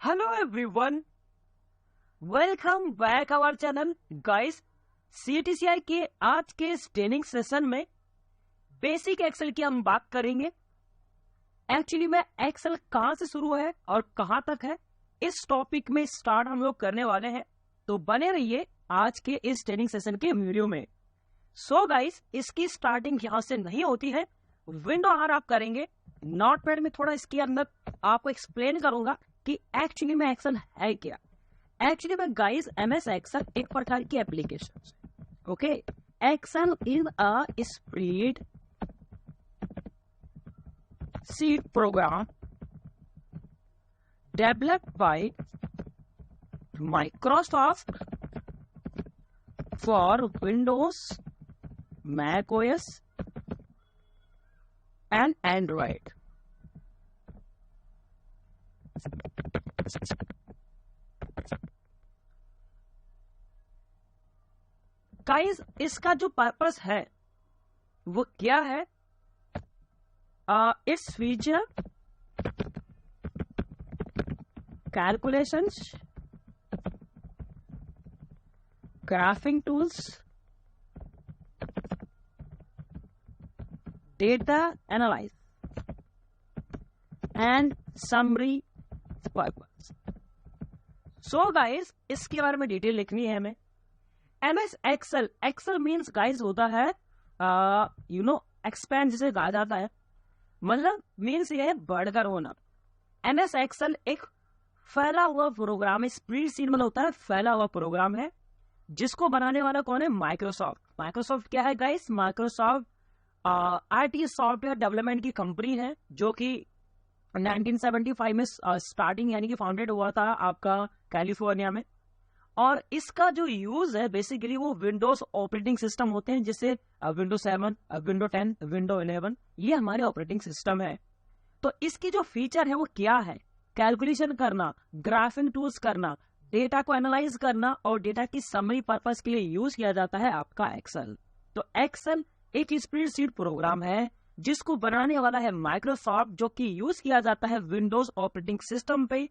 Hello everyone, welcome back our channel guys। CTCI के आज के इस ट्रेनिंग सेशन में बेसिक एक्सेल की हम बात करेंगे। एक्चुअली में एक्सेल कहाँ से शुरू है और कहाँ तक है, इस टॉपिक में स्टार्ट हम लोग करने वाले हैं, तो बने रहिए आज के इस ट्रेनिंग सेशन के वीडियो में। सो गाइस, इसकी स्टार्टिंग यहाँ से नहीं होती है, विंडो आर आप करेंगे। नोटपैड में थोड़ा इसके अंदर आपको एक्सप्लेन करूंगा कि एक्चुअली में एक्सेल है क्या। एक्चुअली में गाइस, एमएस एक्सेल एक प्रकार की एप्लीकेशन है। Okay, Excel is a spreadsheet program developed by Microsoft for Windows, Mac OS and Android. Guys, इसका जो पर्पस है वो क्या है? It's feature calculations, graphing tools, data analyse and summary purpose. So guys, इसके बारे में डिटेल लिखनी है हमें। MS Excel, Excel means guys होता है एक्सपेंड, जिसे कहा जाता है, मतलब मीन्स ये है बढ़कर होना। एमएस एक्सेल एक फैला हुआ प्रोग्राम है, स्प्रेडशीट मतलब होता है फैला हुआ प्रोग्राम है, जिसको बनाने वाला कौन है? माइक्रोसॉफ्ट। माइक्रोसॉफ्ट क्या है guys? Microsoft IT software development की कंपनी है, जो कि 1975 में स्टार्टिंग यानी कि फाउंडेड हुआ था आपका कैलिफोर्निया में। और इसका जो यूज है बेसिकली वो विंडोज ऑपरेटिंग सिस्टम होते हैं, जैसे विंडो 7, विंडो 10, विंडो 11, ये हमारे ऑपरेटिंग सिस्टम है। तो इसकी जो फीचर है वो क्या है? कैलकुलेशन करना, ग्राफिंग टूल्स करना, डेटा को एनालाइज करना और डेटा की समरी पर्पस के लिए यूज किया जाता है आपका एक्सेल। तो एक्सेल एक स्प्रेडशीट प्रोग्राम है जिसको बनाने वाला है माइक्रोसॉफ्ट, जो कि यूज किया जाता है विंडोज ऑपरेटिंग सिस्टम पे।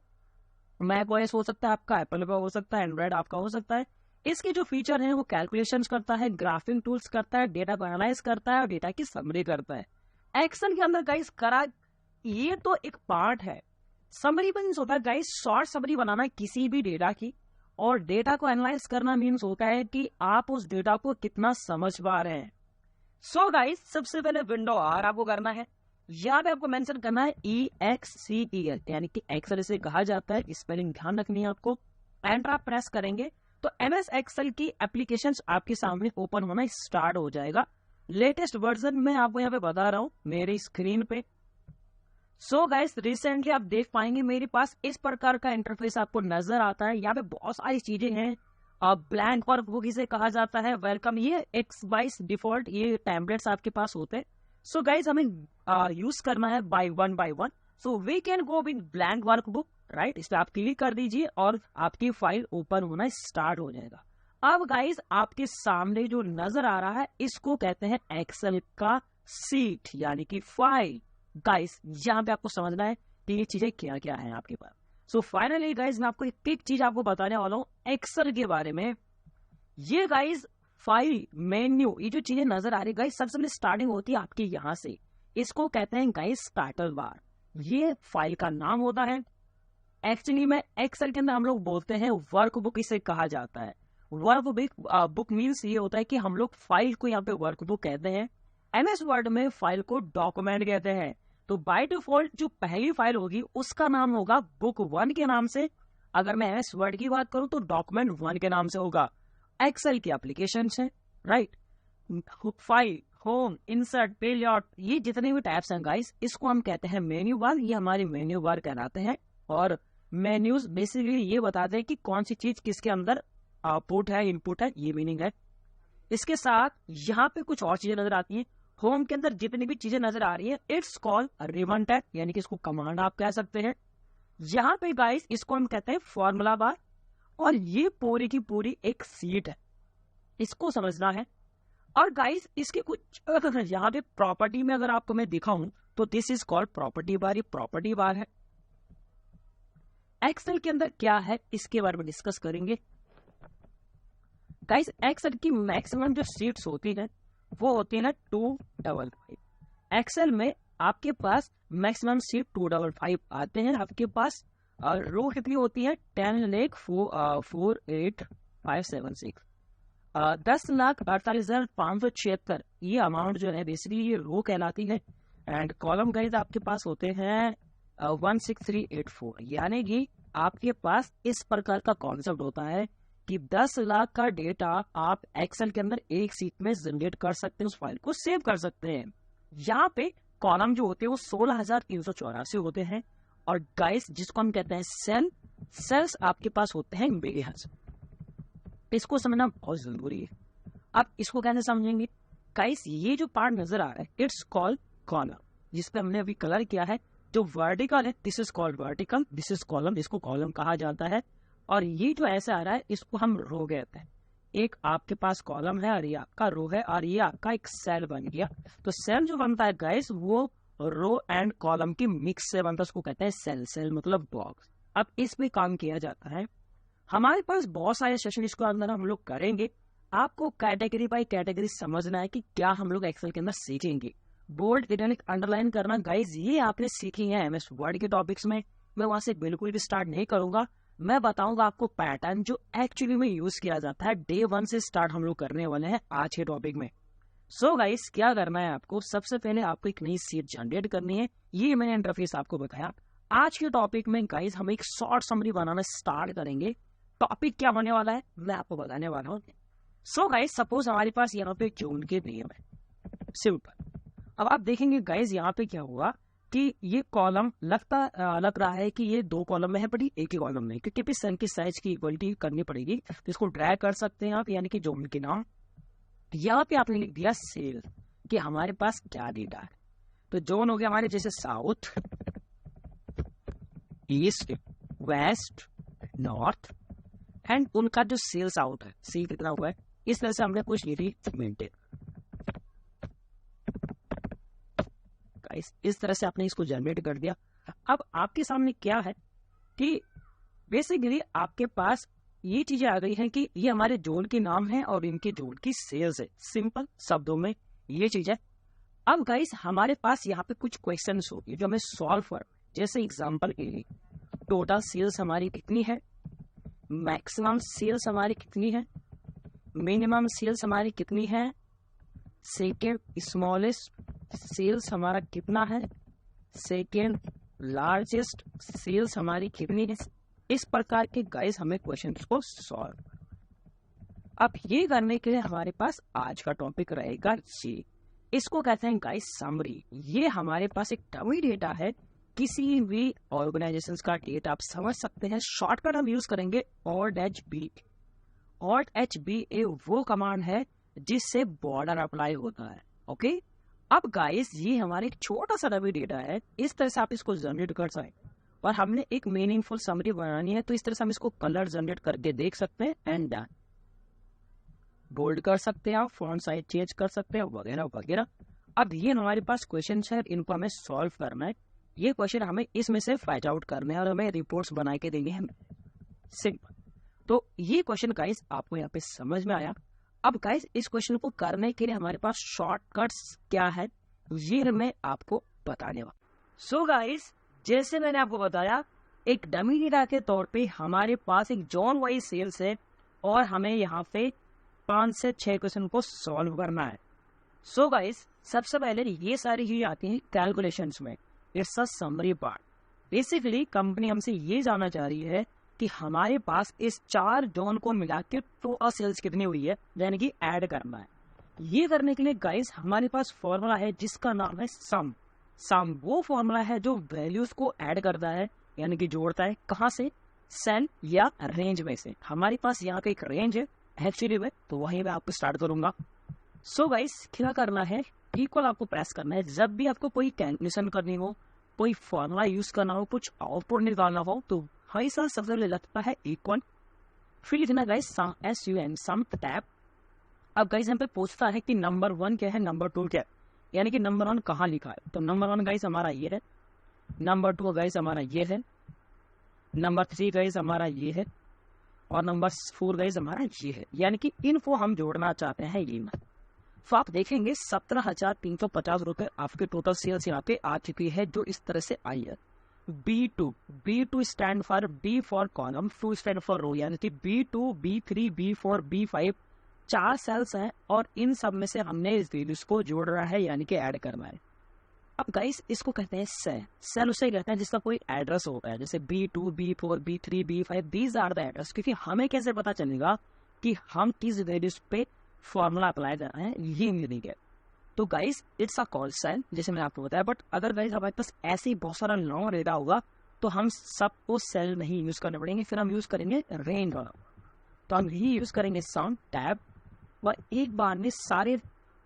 मैक ओएस हो सकता है आपका, एप्पल का हो सकता है, एंड्रॉइड आपका हो सकता है। इसके जो फीचर हैं वो कैलकुलेशंस करता है, ग्राफिंग टूल्स करता है, डेटा को एनालाइज करता है और डेटा की समरी करता है। एक्सेल के अंदर गाइस करा, ये तो एक पार्ट है। समरी मीन्स होता है गाइस शॉर्ट समरी बनाना किसी भी डेटा की, और डेटा को एनालाइज करना मीन्स होता है कि आप उस डेटा को कितना समझ पा रहे हैं। सो गाइस, सबसे पहले विंडो आर आपको करना है। यहाँ पे आपको मेंशन करना है EXCEL, यानी कि एक्सेल इसे कहा जाता है, स्पेलिंग ध्यान रखनी है आपको। एंटर आप प्रेस करेंगे तो एमएस एक्सेल की एप्लीकेशंस आपके सामने ओपन होना स्टार्ट हो जाएगा। लेटेस्ट वर्जन में आपको यहाँ पे बता रहा हूँ मेरी स्क्रीन पे। सो गाइस, रिसेंटली आप देख पाएंगे मेरे पास इस प्रकार का इंटरफेस आपको नजर आता है। यहाँ पे बहुत सारी चीजें हैं। ब्लैंक वर्कबुक इसे कहा जाता है, वेलकम, ये X22 डिफॉल्ट ये टेम्पलेट्स आपके पास होते हैं। सो गाइज, हमें यूज करना है by one. So we can go with blank workbook, right. इस पे आप क्लिक कर दीजिए और आपकी फाइल ओपन होना स्टार्ट हो जाएगा। अब गाइज, आपके सामने जो नजर आ रहा है इसको कहते हैं एक्सेल का सीट, यानी कि फाइल। गाइज, यहाँ पे आपको समझना है कि ये चीजें क्या क्या है आपके पास। सो फाइनली गाइज, मैं आपको एक चीज आपको बताने वाला हूँ एक्सेल के बारे में। ये गाइज फाइल, मेन्यू, ये जो चीजें नजर आ रही है गाइस, सबसे पहले स्टार्टिंग होती है आपकी यहाँ से। इसको कहते हैं गाइस टाइटल बार। ये फाइल का नाम होता है। एक्चुअली में एक्सेल के अंदर हम लोग बोलते हैं वर्कबुक इसे कहा जाता है। वर्कबुक बुक मीन्स ये होता है कि हम लोग फाइल को यहाँ पे वर्कबुक कहते हैं। एमएस वर्ड में फाइल को डॉक्यूमेंट कहते हैं। तो बाय डिफॉल्ट जो पहली फाइल होगी उसका नाम होगा बुक 1 के नाम से। अगर मैं एमएस वर्ड की बात करूं तो डॉक्यूमेंट 1 के नाम से होगा। एक्सेल की एप्लीकेशन है, right. File, home, insert, page, ये जितने भी टाइप्स हैं गाइस, इसको हम कहते हैं मेन्यू बार। ये हमारे मेन्यू बार कहलाते हैं। और मेन्यूज बेसिकली ये बताते हैं कि कौन सी चीज किसके अंदर आउटपुट है, इनपुट है, ये मीनिंग है। इसके साथ यहाँ पे कुछ और चीजें नजर आती हैं। होम के अंदर जितनी भी चीजें नजर आ रही है, इट्स कॉल्ड रिबन टैग, यानी कि इसको कमांड आप कह सकते हैं। यहाँ पे गाइस इसको हम कहते हैं फॉर्मूला बार। और ये पूरी की पूरी एक सीट है, इसको समझना है। और गाइस, इसके कुछ यहाँ पे प्रॉपर्टी में अगर आपको मैं दिखाऊं तो दिस इज कॉल्ड प्रॉपर्टी बार। ये प्रॉपर्टी बार है। एक्सेल के अंदर क्या है इसके बारे में डिस्कस करेंगे। गाइस एक्सेल की मैक्सिमम जो सीट्स होती है वो होती है ना 255। एक्सेल में आपके पास मैक्सिमम सीट 255 आते हैं आपके पास, और रो कितनी होती है 10,48,576, 10,48,576 ये अमाउंट जो है बेसिकली ये रो कहलाती है। एंड कॉलम गाइस आपके पास होते हैं 16384, यानी कि आपके पास इस प्रकार का कॉन्सेप्ट होता है कि 10 लाख का डेटा आप एक्सेल के अंदर एक सीट में जनरेट कर सकते हैं, उस फाइल को सेव कर सकते हैं। यहाँ पे कॉलम जो होते हैं वो 16,384 होते हैं, और गाइस जिसको हम कहते हैं सेल्स आपके पास होते हैं बेहद। इसको समझना बहुत जरूरी है। आप इसको कैसे समझेंगे गाइस, ये जो पार्ट नजर आ रहा है इट्स कॉल्ड कॉलम, जिसपे हमने अभी कलर किया है। जो वर्टिकल है this is called vertical, this is column, इसको कॉलम कहा जाता है। और ये जो ऐसे आ रहा है इसको हम रो कहते हैं। एक आपके पास कॉलम है और ये आपका रो है, और ये आपका एक सेल बन गया। तो सेल जो बनता है गाइस वो रो एंड कॉलम की मिक्स से बनता है, उसको कहते हैं सेल। सेल मतलब बॉक्स। अब इस पे काम किया जाता है। हमारे पास बहुत सारे सेशन इसको अंदर हम लोग करेंगे। आपको कैटेगरी बाय कैटेगरी समझना है कि क्या हम लोग एक्सेल के अंदर सीखेंगे। बोल्ड इटैलिक अंडरलाइन करना गाइस ये आपने सीखी है एमएस वर्ड के टॉपिक्स में, मैं वहां से बिल्कुल भी स्टार्ट नहीं करूंगा। मैं बताऊंगा आपको पैटर्न जो एक्चुअली में यूज किया जाता है। डे 1 से स्टार्ट हम लोग करने वाले हैं आज के टॉपिक में। सो गाइस क्या करना है आपको, सबसे पहले आपको एक नई सीट जनरेट करनी है। ये मैंने इंटरफेस आपको बताया। आज के टॉपिक में गाइस हम एक शॉर्ट समरी बनाना स्टार्ट करेंगे। टॉपिक क्या होने वाला है मैं आपको बताने वाला हूँ। सो गाइस सपोज हमारे पास यहाँ पे जोन के नियम है, सिंपल। अब आप देखेंगे गाइस यहाँ पे क्या हुआ कि ये कॉलम लग रहा है कि ये 2 कॉलम में है, बट एक ही कॉलम में, क्योंकि सन की साइज की इक्वलिटी करनी पड़ेगी। तो इसको ड्रैग कर सकते हैं आप, यानी कि जोन के नाम। यहाँ पे आपने लिख दिया सेल कि हमारे पास क्या डेटा है। तो जोन हो गया हमारे जैसे south, east, west, north, and उनका जो सेल्स आउट है सेल कितना हुआ है, इस तरह से हमने कुछ डेटा मेंटेन। इस तरह से आपने इसको जनरेट कर दिया। अब आपके सामने क्या है कि बेसिकली आपके पास ये चीजें आ गई हैं कि ये हमारे जोन के नाम है और इनके जोन की सेल्स है। सिंपल शब्दों में ये चीज है। अब गाइस हमारे पास यहाँ पे कुछ क्वेश्चंस होंगे जो हमें सॉल्व कर, जैसे एग्जांपल के लिए टोटल सेल्स हमारी कितनी है, मैक्सिमम सेल्स हमारी कितनी है, मिनिमम सेल्स हमारी कितनी है, सेकेंड स्मॉलेस्ट सेल्स हमारा कितना है, सेकेंड लार्जेस्ट सेल्स हमारी कितनी है। इस प्रकार के गाइस हमें क्वेश्चन को सॉल्व। अब ये करने के लिए हमारे पास आज का टॉपिक रहेगा ये, इसको कहते हैं गाइस समरी। ये हमारे पास एक डमी डेटा है, किसी भी ऑर्गेनाइजेशंस का डेटा आप समझ सकते हैं। शॉर्टकट हम यूज करेंगे ORT-HB। ORT-HB वो कमांड है जिससे बॉर्डर अप्लाई होता है। ओके, अब गाइस ये हमारे एक छोटा सा डमी डेटा है, इस तरह से आप इसको जनरेट कर सकते हैं। और हमने एक मीनिंगफुल समरी बनानी है, तो इस तरह से हम इसको कलर जनरेट करके देख सकते हैं। एंड डन, बोल्ड कर सकते हैं आप, फॉन्ट साइज चेंज कर सकते हैं वगैरह वगैरह। अब ये हमारे पास क्वेश्चन है, इनको हमें सॉल्व करना है। ये क्वेश्चन हमें इसमें से फाइंड आउट करने हैं और हमें रिपोर्ट्स बना के देंगे हम। सिंपल। तो ये क्वेश्चन गाइस आपको यहाँ पे समझ में आया। अब गाइस इस क्वेश्चन को करने के लिए हमारे पास शॉर्टकट्स क्या है ये मैं आपको बताने वाला। सो गाइस जैसे मैंने आपको बताया, एक डमी डेटा के तौर पे हमारे पास एक जोन वाइज सेल्स है और हमें यहाँ पे 5 से 6 क्वेश्चन को सॉल्व करना है। सो गाइस सबसे पहले ये सारी चीजें आती हैं कैलकुलेशंस में। It's a summary part. Basically company हमसे ये जानना चाह रही है कि हमारे पास इस 4 जोन को मिला के टोटल सेल्स कितनी हुई है, यानी कि ऐड करना है। ये करने के लिए गाइस हमारे पास फॉर्मूला है जिसका नाम है सम। सम वो फॉर्मूला है जो वैल्यूज को ऐड करता है, यानी कि जोड़ता है। कहाँ से? सेल या रेंज में से। हमारे पास यहाँ का एक रेंज है एक्चुअली में, तो वहीं मैं आपको स्टार्ट करूंगा। सो गाइस क्या करना है, इक्वल आपको प्रेस करना है। जब भी आपको कोई कैलकुलेशन करनी हो, कोई फॉर्मूला यूज करना हो, कुछ आउटपुट निकालना हो, तो हमेशा सबसे पहले लगता है इक्वल, फिर लिखना गाइस SUM सम टैब। अब गाइस यहाँ पे पूछता है कि नंबर 1 क्या है, नंबर 2 क्या है, यानी कि नंबर 1 कहाँ लिखा है। तो नंबर 1 गाइस हमारा ये है, नंबर 2 गाइस हमारा ये है, नंबर 3 गाइस हमारा ये है, और नंबर 4 गाइस हमारा ये है, यानी कि इनको हम जोड़ना चाहते हैं ये में। तो आप देखेंगे 17,350 रुपये आपके टोटल सेल्स यहाँ पे आ चुकी है, जो इस तरह से आई है। B2 stand for B for column, 2 stand for row, यानी कि B2, B3, B4, B5 4 sales हैं, और इन सब में से हमने इस वैल्यूज को जोड़ रहा है, यानी कि ऐड करना है। अब गाइस इसको कहते हैं सेल। सेल उसे कहते हैं जिसका कोई एड्रेस होता है, जैसे B2, B4, B3, B5, these are the address. क्योंकि हमें कैसे पता चलेगा कि हम किस वैल्यूज पे फॉर्मूला अप्लाई कर रहे हैं, ये नहीं है। तो guys it's a call sell, जैसे मैंने आपको बताया। बट अगर गाइस हमारे पास ऐसे ही बहुत सारा लॉन्ग डेटा होगा तो हम सबको सेल नहीं यूज करने पड़ेंगे, फिर हम यूज करेंगे रेंज वाला। तो हम ही यूज करेंगे सम टैब, और एक बार में सारे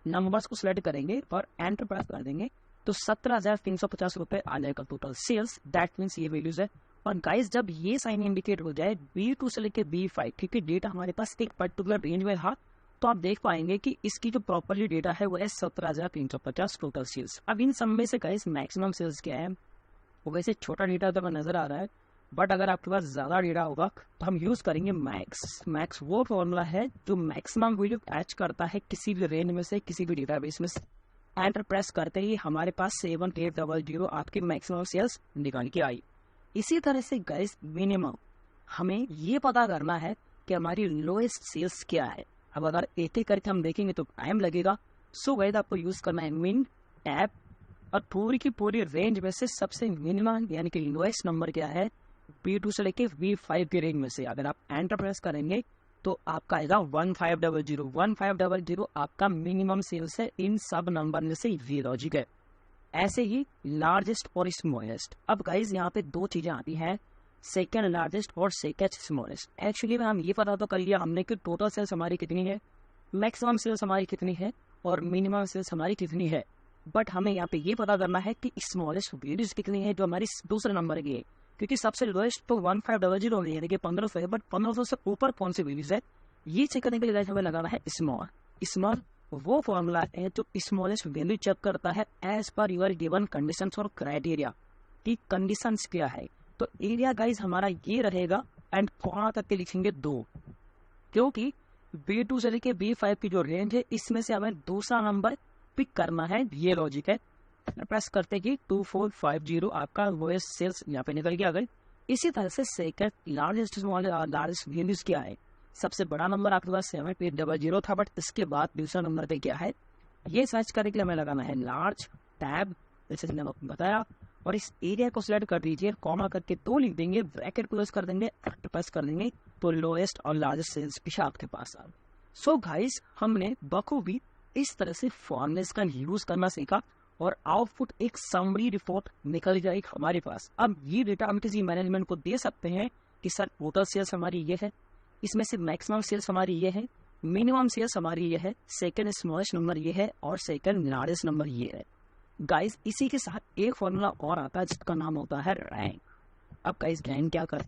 नंबर्स को सिलेक्ट करेंगे और एंटर प्रेस कर देंगे, तो 17,350 रुपये आ जाएगा टोटल सेल्स। दैट मीन्स ये वैल्यूज है। और गाइस जब ये साइन इंडिकेट हो जाए B2 से लेके B5, क्योंकि डेटा हमारे पास एक पर्टिकुलर रेंज में था, तो आप देख पाएंगे कि इसकी जो प्रॉपरली डेटा है वो है 17,350 टोटल सेल्स। अब इन सब में से गाइस मैक्सिमम सेल्स क्या है, वो वैसे छोटा डेटा तो नजर आ रहा है, बट अगर आपके पास ज्यादा डेटा होगा तो हम यूज करेंगे मैक्स। मैक्स वो फॉर्मूला है जो मैक्सिमम वैल्यू कैच करता है किसी भी रेंज में से, किसी भी डेटाबेस में से। एंटर प्रेस करते ही हमारे पास 7800 आपकी मैक्सिमम सेल्स निकाल के आई। इसी तरह से गाइस मिनिमम हमें ये पता करना है कि हमारी लोएस्ट सेल्स क्या है। अब अगर एक एक करके हम देखेंगे तो टाइम लगेगा। सो गाइस आपको यूज करना है मिन टैब, और पूरी की पूरी रेंज में से सबसे मिनिमम यानी कि लोएस्ट नंबर क्या है, B2 से लेके B5 की रेंज में से अगर आप एंटर प्रेस करेंगे तो आपका आएगा 1500। 1500 आपका मिनिमम सेल्स है इन सब नंबर में से, ये लॉजिक है। ऐसे ही लार्जेस्ट और स्मॉलेस्ट। अब गाइज यहाँ पे दो चीजें आती हैं, सेकेंड लार्जेस्ट और सेकेंड स्मॉलेस्ट। एक्चुअली में हम ये पता तो कर लिया हमने कि टोटल सेल्स हमारी कितनी है, मैक्सिमम सेल्स हमारी कितनी है, और मिनिमम सेल्स हमारी कितनी है। बट हमें यहाँ पे ये पता करना है कि स्मॉलेस्ट वैल्यूज कितनी है जो हमारी दूसरे नंबर की है, क्योंकि सबसे लोएस्ट तो 1500 यानी कि 1500 है, बट 1500 से ऊपर कौन सी वैल्यूज है ये चेक करने के लिए हमें लगाना है स्मॉल। स्मॉल वो फॉर्मूला है जो स्मॉलेस्ट वैल्यू चेक करता है as per your given conditions और क्राइटेरिया की कंडीशंस क्या है। तो एरिया गाइज हमारा ये रहेगा, एंड कहाँ तक के लिखेंगे 2, क्योंकि B2 से लेके B5 की जो रेंज है इसमें से हमें दूसरा नंबर पिक करना है, ये लॉजिक है। प्रेस करते कि 2450 आपका लोएस्ट सेल्स यहाँ पे निकल गया। गई इसी तरह से सेकंड लार्जेस्ट लार्जेस्ट वैल्यूज क्या है, सबसे बड़ा नंबर आपके पास 7800 था, बट इसके बाद दूसरा नंबर पे क्या है ये सर्च करने के लिए हमें लगाना है लार्ज टैब, जैसे मैंने आपको बताया। और इस एरिया को सिलेक्ट कर दीजिए, कॉमा करके 2 लिख देंगे, ब्रैकेट क्लोज कर देंगे, प्रेस कर देंगे, तो लोएस्ट और लार्जेस्ट सेल्स भी आपके पास आ। सो गाइस हमने बखूबी इस तरह से फॉर्मूलेस का यूज करना सीखा, और आउटपुट एक समरी रिपोर्ट निकल जाएगी हमारे पास। अब ये डेटा हम किसी मैनेजमेंट को दे सकते हैं कि सर टोटल सेल्स हमारी ये है, इसमें से मैक्सिमम सेल्स हमारी ये है, मिनिमम सेल्स हमारी ये है, सेकंड स्मॉलेस्ट नंबर ये है, और सेकंड लार्जेस्ट नंबर ये है। गाइस इसी के साथ एक फॉर्मूला और आता है जिसका नाम होता है रैंक। अब गाइस रैंक क्या कर,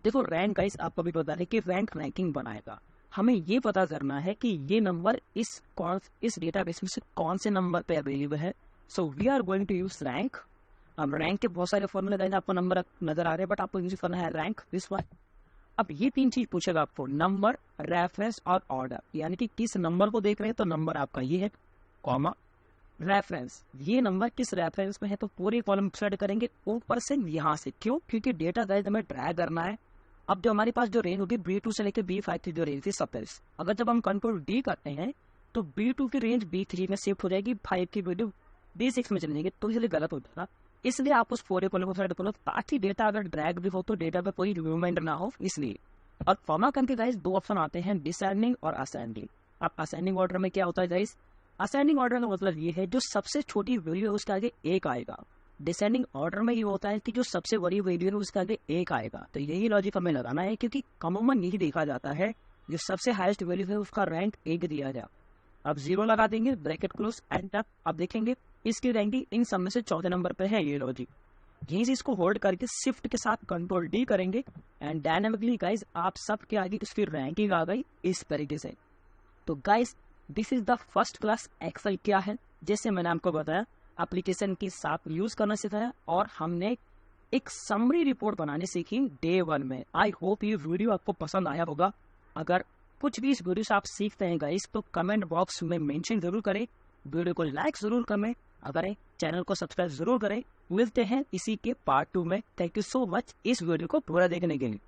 देखो रैंक गाइस आपको भी पता है कि रैंक रैंकिंग बनाएगा। हमें ये पता करना है कि ये नंबर इस डेटाबेस में से कौन से नंबर पे अवेलेबल है। So we are going to use rank. अब रैंक के बहुत सारे फॉर्मूले आपको नंबर नजर आ रहे हैं, बट आपको यूज करना है रैंक, दिस वन। अब ये 3 चीज पूछेगा आपको, नंबर, रेफरेंस और ऑर्डर, यानी कि किस नंबर को देख रहे हैं तो नंबर आपका ये है, कॉमा रेफरेंस, ये नंबर किस रेफरेंस में है, तो पूरी कॉलम सेलेक्ट करेंगे ऊपर से यहाँ से। क्यों? क्योंकि डेटा गाइस हमें ड्रैग करना है। अब जो हमारे पास जो रेंज होगी B2 से लेकर B5 की जो रेंज थी 27, अगर जब हम कंट्रोल D करते हैं तो B2 की रेंज B3 में शिफ्ट हो जाएगी, 5 की वैल्यू B6 में चली जाएगी, तो इसलिए गलत हो जाएगा। इसलिए आप उस पूरे कॉलम को सेलेक्ट करो ताकि डेटा अगर ड्रैग भी हो तो डेटा पे कोई मूवमेंट ना हो, इसलिए। और फॉर्मा करके गाइस 2 ऑप्शन आते हैं, डिसेंडिंग और असेंडिंग। अब असेंडिंग ऑर्डर में क्या होता है गाइस, असेंडिंग ऑर्डर का मतलब ये है जो सबसे छोटी वैल्यू है उसके आगे 1 आएगा। डिसेंडिंग ऑर्डर में ये होता है कि जो सबसे बड़ी वैल्यू है उसके आगे 1 आएगा। तो यही लॉजिक हमें लगाना है, क्योंकि कॉमन यही देखा जाता है जो सबसे हाईएस्ट वैल्यू है उसका रैंक 1 दिया जाए। अब 0 लगा देंगे, ब्रैकेट क्लोज, एंटर। अब देखेंगे इसकी रैंकिंग इन सब में से चौथे नंबर पे है, ये लॉजिक। यही चीज को होल्ड करके शिफ्ट के साथ कंट्रोल D करेंगे, एंड डायनामिकली गाइस आप सबके आगे इसकी रैंकिंग आ गई इस तरीके से। तो guys this is the first class Excel क्या है, जैसे मैंने आपको बताया एप्लीकेशन के साथ यूज करना सिखाया, और हमने एक समरी रिपोर्ट बनाने सीखी डे 1 में। आई होप ये वीडियो आपको पसंद आया होगा। अगर कुछ भी इस वीडियो से आप सीखते हैं गाइस तो कमेंट बॉक्स में मेंशन जरूर करें, वीडियो को लाइक जरूर करें, अगर चैनल को सब्सक्राइब जरूर करें। मिलते हैं इसी के पार्ट 2 में। थैंक यू सो मच इस वीडियो को पूरा देखने के लिए।